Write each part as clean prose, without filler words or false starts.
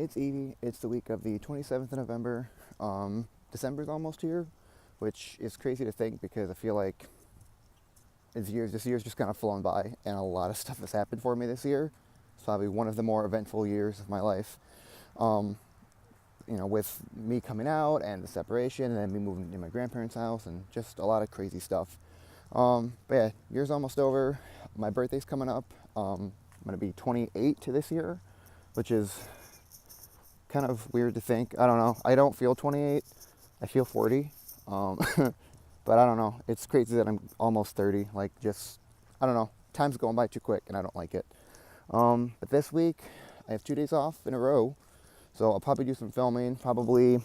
it's Evie. It's the week of the 27th of November. December's almost here, which is crazy to think because I feel like this year's just kind of flown by, and a lot of stuff has happened for me this year. It's probably one of the more eventful years of my life. With me coming out and the separation, and then me moving to my grandparents' house, and just a lot of crazy stuff. But yeah, year's almost over. My birthday's coming up. I'm gonna be 28 this year, which is kind of weird to think. I don't know. I don't feel 28. I feel 40. But I don't know. It's crazy that I'm almost 30. I don't know. Time's going by too quick, and I don't like it. But this week, I have 2 days off in a row. So I'll probably do some filming, probably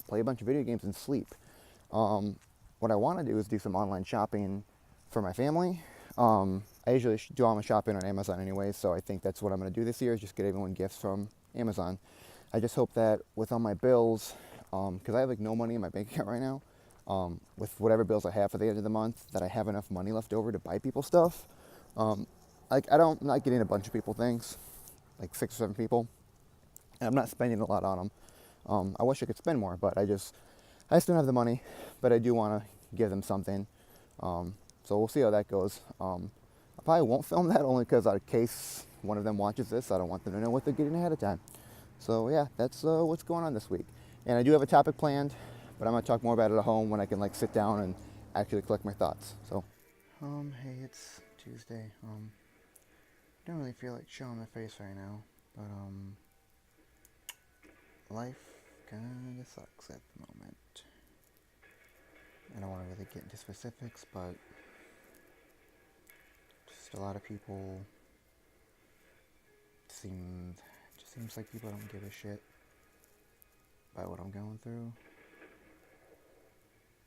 play a bunch of video games and sleep. What I want to do is do some online shopping for my family. I usually do all my shopping on Amazon anyway, so I think that's what I'm going to do this year, is just get everyone gifts from Amazon. I just hope that with all my bills, because I have no money in my bank account right now, with whatever bills I have for the end of the month, that I have enough money left over to buy people stuff. I'm not getting a bunch of people things, like 6 or 7 people. And I'm not spending a lot on them. I wish I could spend more, but I just don't have the money, but I do want to give them something. So we'll see how that goes. I probably won't film that, only because in case one of them watches this, I don't want them to know what they're getting ahead of time. So yeah, that's what's going on this week. And I do have a topic planned, but I'm going to talk more about it at home when I can sit down and actually collect my thoughts. So, hey, it's Tuesday. Don't really feel like showing my face right now, but life kinda sucks at the moment. I don't want to really get into specifics, but just a lot of people seems like people don't give a shit about what I'm going through.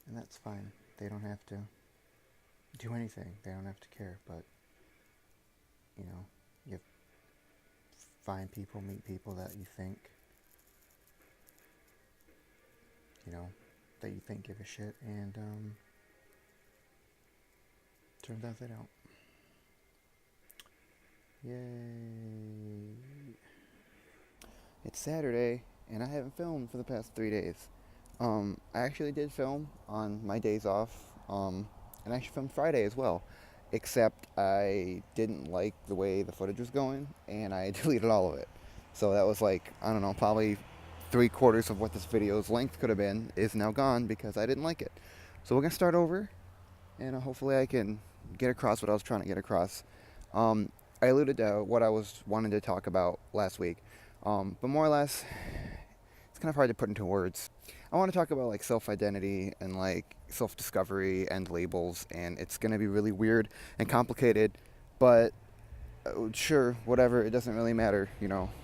And that's fine. They don't have to do anything. They don't have to care, but you find people, meet people that you think give a shit, and turns out they don't. Yay. It's Saturday, and I haven't filmed for the past 3 days. I actually did film on my days off, and I actually filmed Friday as well, except I didn't like the way the footage was going, and I deleted all of it. So that was probably 3/4 of what this video's length could have been is now gone because I didn't like it. So we're going to start over, and hopefully I can get across what I was trying to get across. I alluded to what I was wanting to talk about last week, but more or less, it's kind of hard to put into words. I want to talk about self-identity and self-discovery and labels, and it's going to be really weird and complicated, but sure, whatever, it doesn't really matter,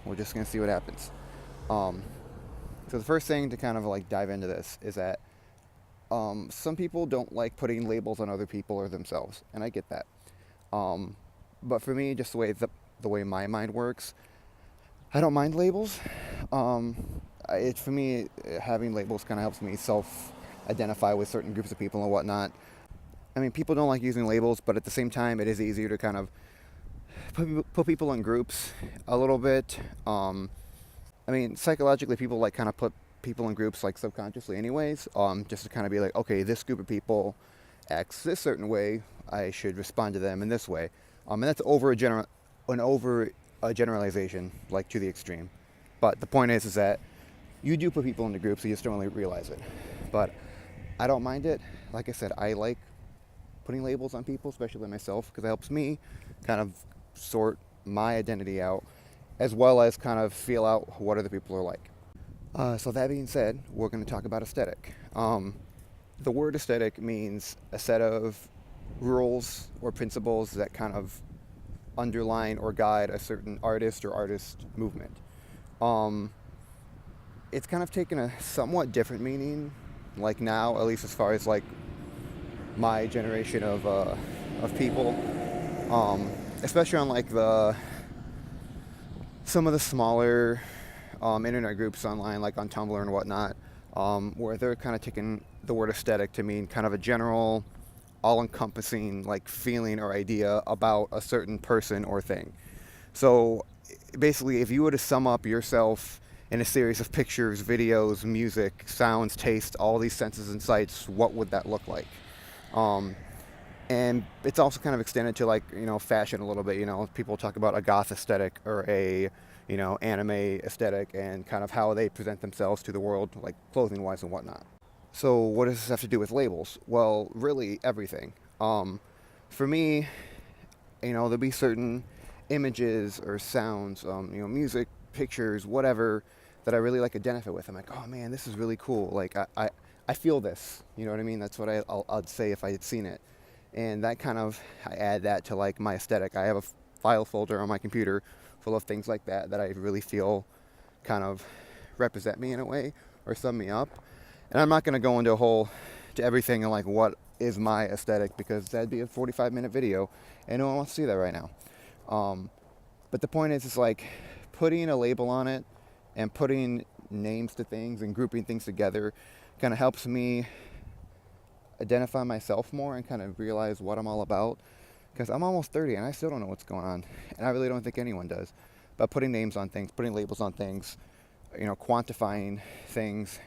we're just going to see what happens. So the first thing to kind of dive into this is that some people don't like putting labels on other people or themselves, and I get that. But for me, just the way my mind works, I don't mind labels. For me, having labels kind of helps me self-identify with certain groups of people and whatnot. I mean, people don't like using labels, but at the same time, it is easier to kind of put people in groups a little bit. Psychologically, people kind of put people in groups subconsciously anyways, just to kind of be okay, this group of people acts this certain way, I should respond to them in this way. And that's over a generalization, to the extreme. But the point is that you do put people into groups, so you just don't really realize it. But I don't mind it. Like I said, I like putting labels on people, especially myself, because it helps me kind of sort my identity out, as well as kind of feel out what other people are like. So that being said, we're going to talk about aesthetic. The word aesthetic means a set of rules or principles that kind of underline or guide a certain artist or artist movement. It's kind of taken a somewhat different meaning, now, at least as far as my generation of people, especially on some of the smaller internet groups online, on Tumblr and whatnot, where they're kind of taking the word aesthetic to mean kind of a general, all-encompassing feeling or idea about a certain person or thing. So basically, if you were to sum up yourself in a series of pictures, videos, music, sounds, taste, all these senses and sights, what would that look like? Um, and it's also kind of extended to like, fashion a little bit. People talk about a goth aesthetic or a, anime aesthetic, and kind of how they present themselves to the world, like clothing wise and whatnot. So what does this have to do with labels? Well, really everything. For me, there'll be certain images or sounds, music, pictures, whatever, that I really like identify with. I'm like, oh man, this is really cool. Like I feel this. You know what I mean? That's what I'd say if I had seen it. And that kind of, I add that to like my aesthetic. I have a file folder on my computer full of things like that I really feel kind of represent me in a way or sum me up. And I'm not going to go into to everything and like what is my aesthetic, because that'd be a 45-minute video and no one wants to see that right now. But the point is, it's like putting a label on it and putting names to things and grouping things together kind of helps me identify myself more and kind of realize what I'm all about. Because I'm almost 30 and I still don't know what's going on. And I really don't think anyone does. But putting names on things, putting labels on things, quantifying things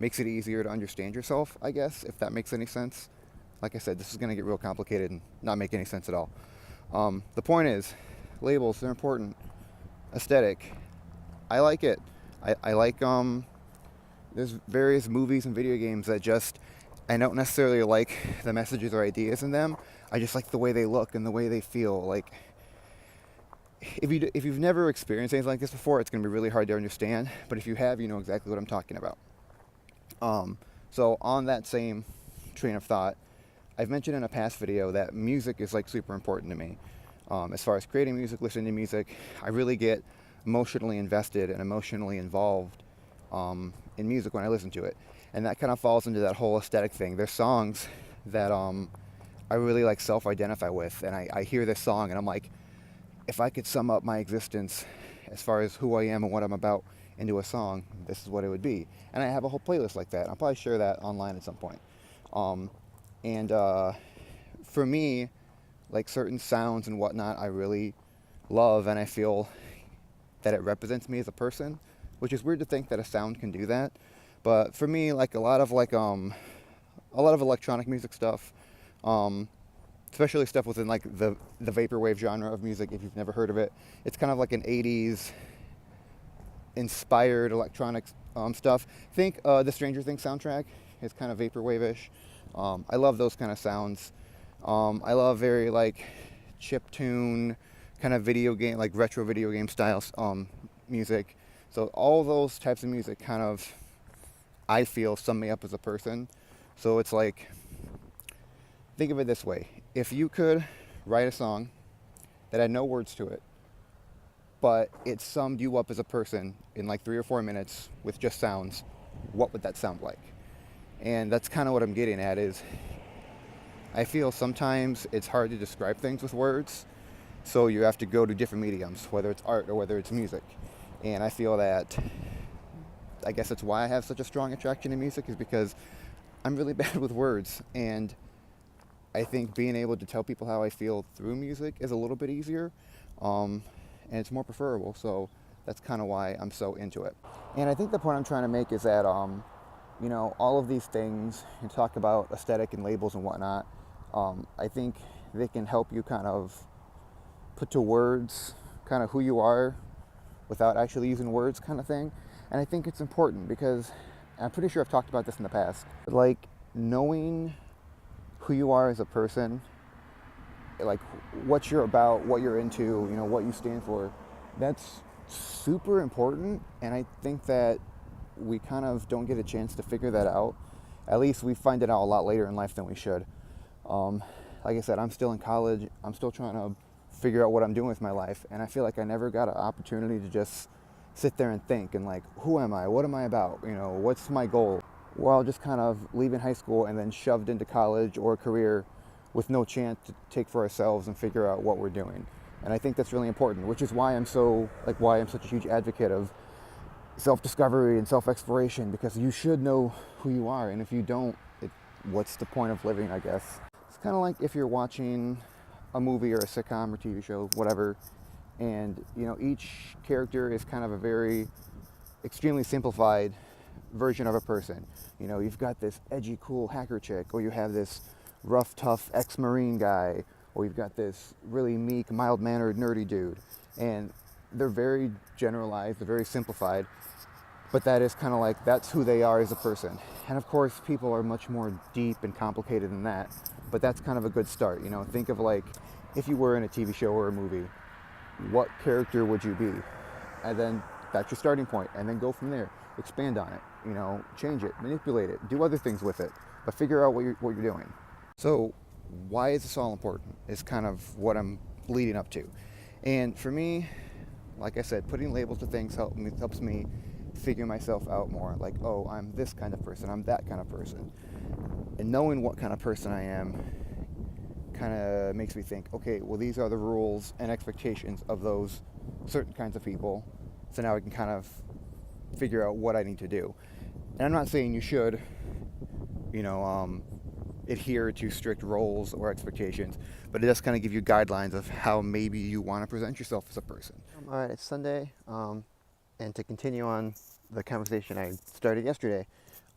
makes it easier to understand yourself, I guess, if that makes any sense. Like I said, this is going to get real complicated and not make any sense at all. The point is, labels, they're important. Aesthetic, I like it. I like, there's various movies and video games that I don't necessarily like the messages or ideas in them. I just like the way they look and the way they feel. Like, if you've never experienced anything like this before, it's going to be really hard to understand. But if you have, you know exactly what I'm talking about. So on that same train of thought, I've mentioned in a past video that music is like super important to me. As far as creating music, listening to music, I really get emotionally invested and emotionally involved in music when I listen to it. And that kind of falls into that whole aesthetic thing. There's songs that I really like self-identify with, and I hear this song and I'm like, if I could sum up my existence as far as who I am and what I'm about into a song, this is what it would be. And I have a whole playlist like that. I'll probably share that online at some point. For me, like certain sounds and whatnot, I really love, and I feel that it represents me as a person, which is weird to think that a sound can do that. But for me, like a lot of electronic music stuff, especially stuff within like the vaporwave genre of music, if you've never heard of it, it's kind of like an 80s inspired electronic stuff. Think the Stranger Things soundtrack is kind of vaporwave-ish. I love those kind of sounds. I love very like chiptune kind of video game, like retro video game styles music. So all those types of music kind of, I feel, sum me up as a person. So it's like, think of it this way. If you could write a song that had no words to it, but it summed you up as a person in like 3 or 4 minutes with just sounds, what would that sound like? And that's kind of what I'm getting at, is I feel sometimes it's hard to describe things with words, so you have to go to different mediums, whether it's art or whether it's music. And I feel that, I guess that's why I have such a strong attraction to music, is because I'm really bad with words, and I think being able to tell people how I feel through music is a little bit easier, and it's more preferable, so that's kind of why I'm so into it. And I think the point I'm trying to make is that, all of these things, you talk about aesthetic and labels and whatnot, I think they can help you kind of put to words kind of who you are without actually using words, kind of thing. And I think it's important because I'm pretty sure I've talked about this in the past. Like, knowing who you are as a person, like what you're about, what you're into, what you stand for, that's super important. And I think that we kind of don't get a chance to figure that out. At least we find it out a lot later in life than we should. Like I said, I'm still in college. I'm still trying to figure out what I'm doing with my life. And I feel like I never got an opportunity to just sit there and think and like, who am I? What am I about? What's my goal? While just kind of leaving high school and then shoved into college or a career with no chance to take for ourselves and figure out what we're doing. And I think that's really important, which is why I'm such a huge advocate of self-discovery and self-exploration, because you should know who you are. And if you don't, what's the point of living, I guess? It's kind of like if you're watching a movie or a sitcom or TV show, whatever, and each character is kind of a very extremely simplified version of a person. You know, you've got this edgy, cool hacker chick, or you have this rough, tough ex-Marine guy, or you've got this really meek, mild-mannered, nerdy dude. And they're very generalized, they're very simplified, but that is kind of like, that's who they are as a person. And of course, people are much more deep and complicated than that, but that's kind of a good start. You know, think of like, if you were in a TV show or a movie, what character would you be? And then that's your starting point, and then go from there. Expand on it, you know, change it, manipulate it, do other things with it, but figure out what you're doing. So why is this all important is kind of what I'm leading up to. And for me, like I said, putting labels to things helps me figure myself out more. Like, oh, I'm this kind of person, I'm that kind of person. And knowing what kind of person I am kind of makes me think, okay, well, these are the rules and expectations of those certain kinds of people. So now I can kind of figure out what I need to do. And I'm not saying you should, you know, adhere to strict roles or expectations, but it does kind of give you guidelines of how maybe you want to present yourself as a person. All right, it's Sunday, and to continue on the conversation I started yesterday,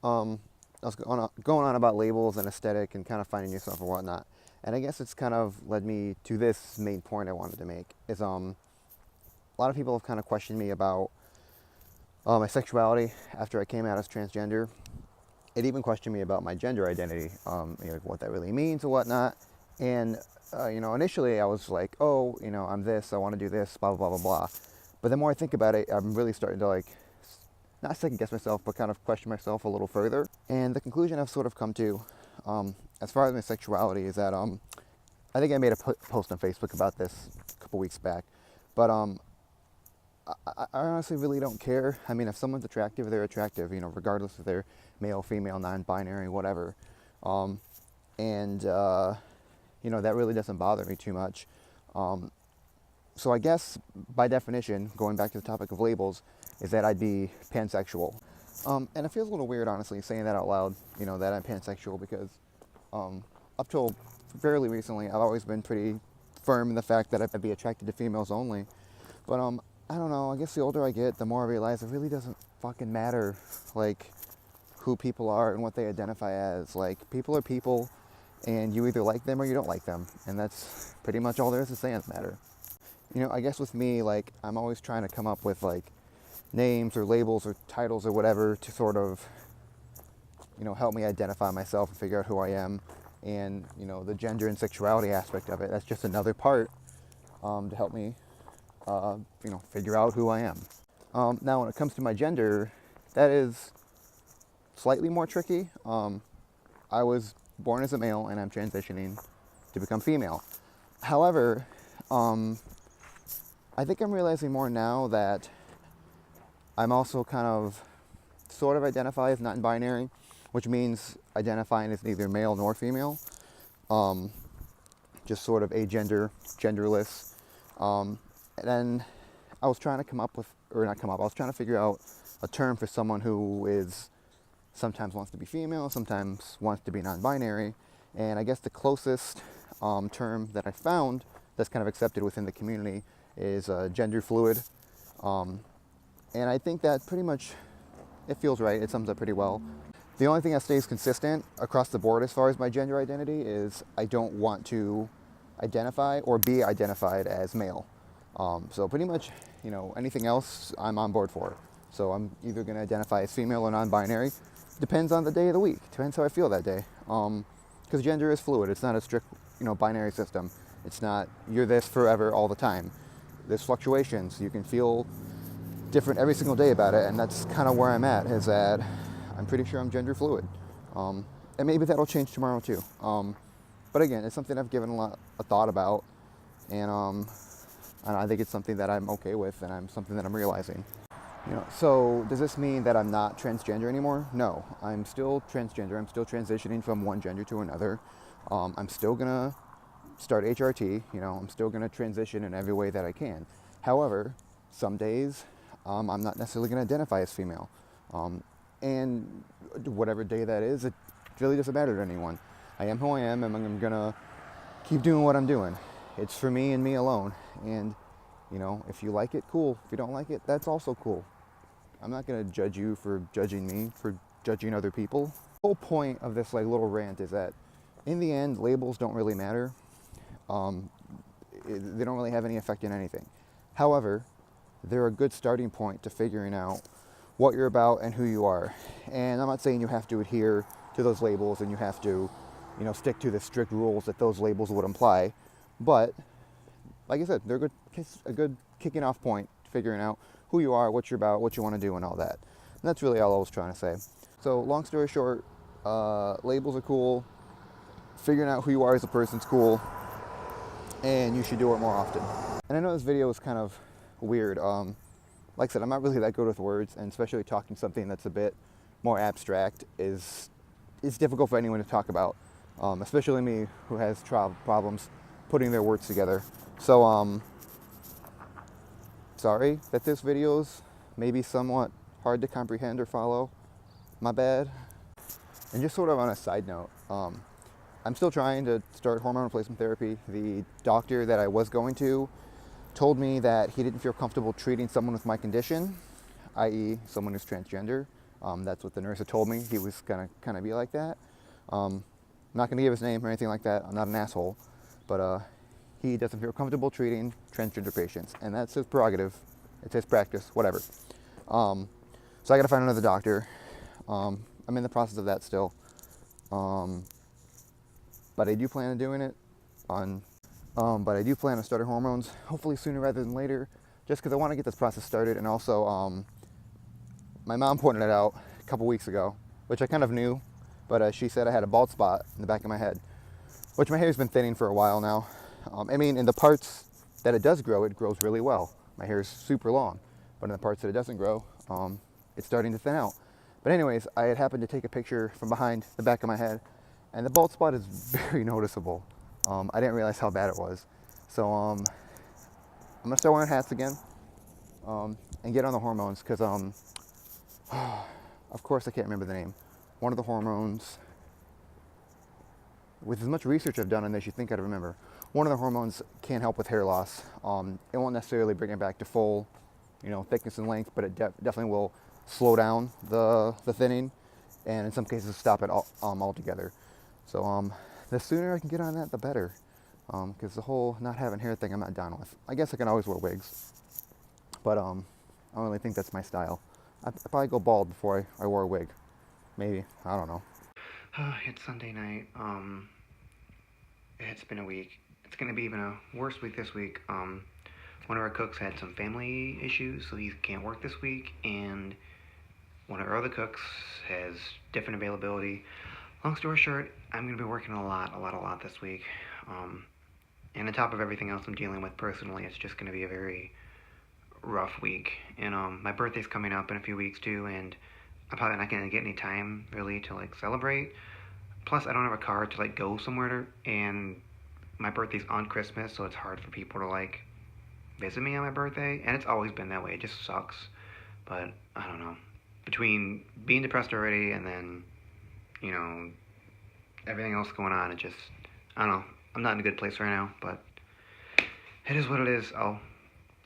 I was going on about labels and aesthetic and kind of finding yourself and whatnot. And I guess it's kind of led me to this main point I wanted to make is a lot of people have kind of questioned me about my sexuality after I came out as transgender. It even questioned me about my gender identity, you know, what that really means and whatnot. And you know, initially I was like, oh, you know, I'm this, I want to do this, blah, blah, blah, blah, blah. But the more I think about it, I'm really starting to like, not second guess myself, but kind of question myself a little further. And the conclusion I've sort of come to, as far as my sexuality, is that I think I made a post on Facebook about this a couple weeks back, but I honestly really don't care. I mean, if someone's attractive, they're attractive, you know, regardless if they're male, female, non-binary, whatever. You know, that really doesn't bother me too much. So I guess, by definition, going back to the topic of labels, is that I'd be pansexual. And it feels a little weird, honestly, saying that out loud, you know, that I'm pansexual, because up till fairly recently, I've always been pretty firm in the fact that I'd be attracted to females only. But I don't know, I guess the older I get, the more I realize it really doesn't fucking matter, like, who people are and what they identify as. Like, people are people, and you either like them or you don't like them. And that's pretty much all there is to say on the matter. You know, I guess with me, like, I'm always trying to come up with, like, names or labels or titles or whatever to sort of, you know, help me identify myself and figure out who I am. And, you know, the gender and sexuality aspect of it, that's just another part to help me you know, figure out who I am. Now, when it comes to my gender, that is slightly more tricky. I was born as a male, and I'm transitioning to become female. However, I think I'm realizing more now that I'm also kind of sort of identify as non-binary, which means identifying as neither male nor female. Just sort of agender, genderless. And then I was trying to I was trying to figure out a term for someone who is sometimes wants to be female, sometimes wants to be non-binary. And I guess the closest term that I found that's kind of accepted within the community is gender fluid. And I think that pretty much, it feels right, it sums up pretty well. The only thing that stays consistent across the board as far as my gender identity is I don't want to identify or be identified as male. So pretty much, you know, anything else I'm on board for. So I'm either going to identify as female or non-binary. Depends on the day of the week. Depends how I feel that day. Because gender is fluid. It's not a strict, you know, binary system. It's not you're this forever all the time. There's fluctuations. You can feel different every single day about it, and that's kind of where I'm at, is that I'm pretty sure I'm gender fluid. And maybe that'll change tomorrow too. But again, it's something I've given a lot of thought about, and I think it's something that I'm okay with, and something that I'm realizing. You know, so does this mean that I'm not transgender anymore? No, I'm still transgender. I'm still transitioning from one gender to another. I'm still gonna start HRT. You know, I'm still gonna transition in every way that I can. However, some days I'm not necessarily gonna identify as female, and whatever day that is, it really doesn't matter to anyone. I am who I am, and I'm gonna keep doing what I'm doing. It's for me and me alone. And you know, if you like it, cool. If you don't like it, that's also cool. I'm not gonna judge you for judging me for judging other people. The whole point of this like little rant is that in the end, labels don't really matter. They don't really have any effect on anything. However, they're a good starting point to figuring out what you're about and who you are. And I'm not saying you have to adhere to those labels and you have to, stick to the strict rules that those labels would imply. But like I said, they're a good kicking off point to figuring out who you are, what you're about, what you want to do, and all that. And that's really all I was trying to say. So long story short, labels are cool. Figuring out who you are as a person's cool, and you should do it more often. And I know this video is kind of weird. Like I said, I'm not really that good with words, and especially talking something that's a bit more abstract is difficult for anyone to talk about, especially me who has problems putting their words together. So sorry that this video's maybe somewhat hard to comprehend or follow. My bad. And just sort of on a side note, I'm still trying to start hormone replacement therapy. The doctor that I was going to told me that he didn't feel comfortable treating someone with my condition, i.e. someone who's transgender. That's what the nurse had told me. He was gonna kind of be like that. I'm not gonna give his name or anything like that. I'm not an asshole, but he doesn't feel comfortable treating transgender patients, and that's his prerogative. It's his practice, whatever. So I gotta find another doctor. I'm in the process of that still. But I do plan on doing it but I do plan on starting hormones hopefully sooner rather than later, just because I want to get this process started. And also, my mom pointed it out a couple weeks ago, which I kind of knew, but she said I had a bald spot in the back of my head, which my hair's been thinning for a while now. In the parts that it does grow, it grows really well. My hair is super long, but in the parts that it doesn't grow, it's starting to thin out. But anyways, I had happened to take a picture from behind the back of my head, and the bald spot is very noticeable. I didn't realize how bad it was. So I'm gonna start wearing hats again, and get on the hormones, because of course I can't remember the name. One of the hormones, with as much research I've done on this, you'd think I'd remember. One of the hormones can help with hair loss. It won't necessarily bring it back to full, thickness and length, but it definitely will slow down the thinning, and in some cases stop it altogether. So the sooner I can get on that, the better. Because the whole not having hair thing, I'm not down with. I guess I can always wear wigs, but I don't really think that's my style. I'd probably go bald before I wore a wig. Maybe. I don't know. It's Sunday night. It's been a week. It's gonna be even a worse week this week. One of our cooks had some family issues, so he can't work this week, and one of our other cooks has different availability. Long story short, I'm gonna be working a lot this week. And on top of everything else I'm dealing with personally, it's just gonna be a very rough week. And my birthday's coming up in a few weeks too, and I'm probably not gonna get any time really to celebrate. Plus, I don't have a car to go somewhere, and my birthday's on Christmas, so it's hard for people to visit me on my birthday. And it's always been that way. It just sucks. But I don't know. Between being depressed already and then, everything else going on, I don't know. I'm not in a good place right now, but it is what it is. I'll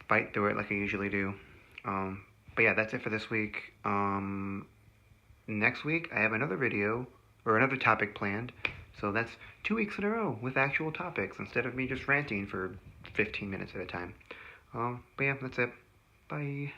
fight through it like I usually do. But yeah, that's it for this week. Next week, I have another video, or another topic planned. So that's 2 weeks in a row with actual topics, instead of me just ranting for 15 minutes at a time. But yeah, that's it. Bye.